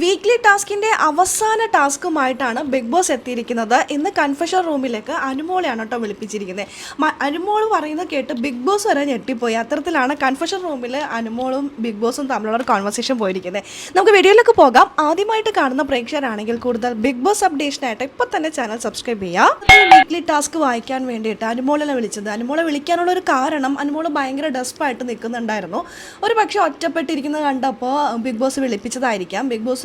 Weekly ടാസ്കിൻ്റെ അവസാന ടാസ്കുമായിട്ടാണ് big boss എത്തിയിരിക്കുന്നത്. ഇന്ന് കൺഫെഷൻ റൂമിലേക്ക് അനുമോളെയാണ് കേട്ടോ വിളിപ്പിച്ചിരിക്കുന്നത്. അനുമോൾ പറയുന്നത് കേട്ട് ബിഗ് ബോസ് വരെ ഞെട്ടിപ്പോയി. അത്തരത്തിലാണ് കൺഫെഷൻ റൂമിൽ അനുമോളും ബിഗ് ബോസും തമ്മിലുള്ള കോൺവെർസേഷൻ പോയിരിക്കുന്നത്. നമുക്ക് വീഡിയോയിലേക്ക് പോകാം. ആദ്യമായിട്ട് കാണുന്ന പ്രേക്ഷകരാണെങ്കിൽ കൂടുതൽ ബിഗ് ബോസ് അപ്ഡേഷനായിട്ട് ഇപ്പോൾ തന്നെ ചാനൽ സബ്സ്ക്രൈബ് ചെയ്യാം. വീക്ക്ലി ടാസ്ക് വായിക്കാൻ വേണ്ടിയിട്ട് അനുമോളെ വിളിച്ചത്. അനുമോളെ വിളിക്കാനുള്ള ഒരു കാരണം, അനുമോൾ ഭയങ്കര ഡെസ്പായിട്ട് നിൽക്കുന്നുണ്ടായിരുന്നു. ഒരു പക്ഷേ ഒറ്റപ്പെട്ടിരിക്കുന്നത് കണ്ടപ്പോൾ ബിഗ് ബോസ് വിളിപ്പിച്ചതായിരിക്കാം. ബിഗ് ബോസ്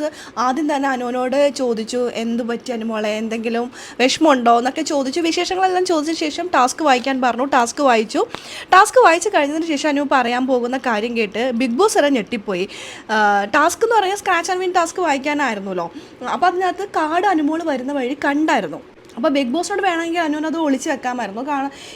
ആദ്യം തന്നെ അനുവിനോട് ചോദിച്ചു, എന്ത് പറ്റി അനുമോളെ, എന്തെങ്കിലും വിഷമമുണ്ടോ എന്നൊക്കെ ചോദിച്ചു. വിശേഷങ്ങളെല്ലാം ചോദിച്ച ശേഷം ടാസ്ക് വായിക്കാൻ പറഞ്ഞു. ടാസ്ക് വായിച്ച് കഴിഞ്ഞതിന് ശേഷം അനു പറയാൻ പോകുന്ന കാര്യം കേട്ട് ബിഗ് ബോസ് വരെ ഞെട്ടിപ്പോയി. ടാസ്ക് എന്ന് പറഞ്ഞാൽ സ്ക്രാച്ച് ആൻഡ് വിൻ ടാസ്ക് വായിക്കാനായിരുന്നല്ലോ. അപ്പോൾ അതിനകത്ത് കാർഡ് അനുമോൾ വരുന്ന വഴി കണ്ടായിരുന്നു. അപ്പോൾ ബിഗ് ബോസിനോട് വേണമെങ്കിൽ അനുവിനത് ഒളിച്ച് വെക്കാമായിരുന്നു.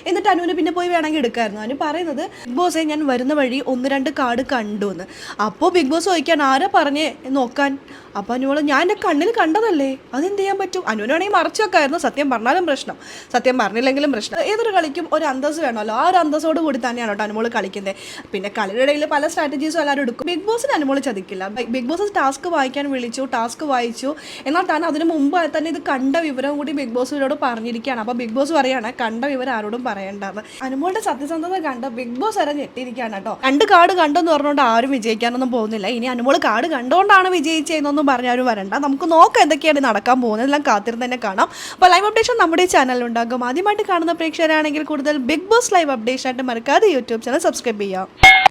എന്നിട്ട് അനുവിന് പിന്നെ പോയി വേണമെങ്കിൽ എടുക്കാമായിരുന്നു. അനു പറയുന്നത്, ബിഗ് ബോസെ ഞാൻ വരുന്ന വഴി 1-2 കാർഡ് കണ്ടു എന്ന്. അപ്പോൾ ബിഗ് ബോസ് ചോദിക്കാൻ, ആരാ പറഞ്ഞേ നോക്കാൻ? അപ്പോൾ അനുവോള്, ഞാൻ എൻ്റെ കണ്ണിൽ കണ്ടതല്ലേ, അതെന്ത് ചെയ്യാൻ പറ്റും? അനുവിനാണെങ്കിൽ മറച്ചു വെക്കായിരുന്നു. സത്യം പറഞ്ഞാലും പ്രശ്നം, സത്യം പറഞ്ഞില്ലെങ്കിലും പ്രശ്നം. ഏതൊരു കളിക്കും ഒരു അന്തസ് വേണമല്ലോ. ആ ഒരു അന്തസ്സോട് കൂടി തന്നെയാണ് കേട്ടോ അനുമോൾ കളിക്കുന്നത്. പിന്നെ കളിയുടെ ഇടയിൽ പല സ്ട്രാറ്റജീസും എല്ലാവരും എടുക്കും. ബിഗ് ബോസിന് അനുമോൾ ചതിക്കില്ല. ബിഗ് ബോസ് ടാസ്ക് വായിക്കാൻ വിളിച്ചു, ടാസ്ക് വായിച്ചു. എന്നാൽ താൻ അതിന് മുമ്പ് തന്നെ ഇത് കണ്ട വിവരം കൂടി ബിഗ് ബോസിനോട് പറഞ്ഞിരിക്കുകയാണ്. അപ്പോൾ ബിഗ് ബോസ് പറയാണ്, കണ്ട വിവരം ആരോടും പറയേണ്ടത്. അനുമോളുടെ സത്യസന്ധത കണ്ട് ബിഗ് ബോസ് വരെ ഞെട്ടിയിരിക്കുകയാണ് കേട്ടോ. 2 കാർഡ് കണ്ടെന്ന് പറഞ്ഞുകൊണ്ട് ആരും വിജയിക്കാനൊന്നും പോകുന്നില്ല. ഇനി അനുമോൾ കാർഡ് കണ്ടുകൊണ്ടാണ് വിജയിച്ചതെന്നൊന്നും പറഞ്ഞാലും വരണ്ട. നമുക്ക് നോക്കാം എന്തൊക്കെയാണ് നടക്കാൻ പോകുന്നത്. എല്ലാം കാത്തിരുന്ന് തന്നെ കാണാം. അപ്പോൾ ലൈവ് അപ്ഡേഷൻ നമ്മുടെ ചാനലിലുണ്ടാകും. ആദ്യമായിട്ട് കാണുന്ന പ്രേക്ഷകരാണെങ്കിൽ കൂടുതൽ ബിഗ് ബോസ് ലൈവ് അപ്ഡേഷൻ ആയിട്ട് മറക്കാതെ യൂട്യൂബ് ചാനൽ സബ്സ്ക്രൈബ് ചെയ്യാം.